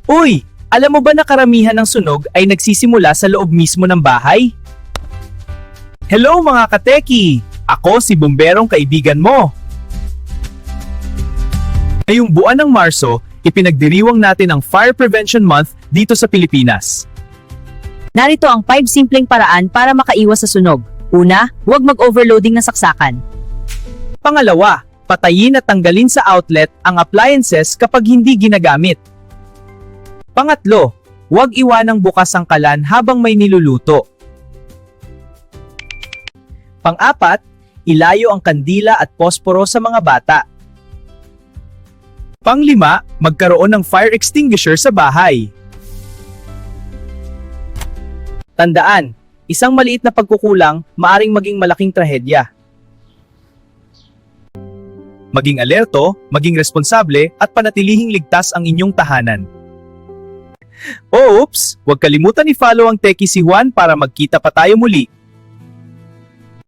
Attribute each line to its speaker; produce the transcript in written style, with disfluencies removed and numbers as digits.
Speaker 1: Uy! Alam mo ba na karamihan ng sunog ay nagsisimula sa loob mismo ng bahay? Hello mga kateki! Ako si Bomberong kaibigan mo. Ngayong buwan ng Marso, ipinagdiriwang natin ang Fire Prevention Month dito sa Pilipinas.
Speaker 2: Narito ang 5 simpleng paraan para makaiwas sa sunog. Una, huwag mag-overloading ng saksakan.
Speaker 1: Pangalawa, patayin at tanggalin sa outlet ang appliances kapag hindi ginagamit. Pangatlo, huwag iwanang bukas ang kalan habang may niluluto. Pang-apat, ilayo ang kandila at posporo sa mga bata. Pang-lima, magkaroon ng fire extinguisher sa bahay. Tandaan, isang maliit na pagkukulang maaring maging malaking trahedya. Maging alerto, maging responsable at panatilihing ligtas ang inyong tahanan. Oops! Huwag kalimutan i-follow ang Teki si Juan para magkita pa tayo muli.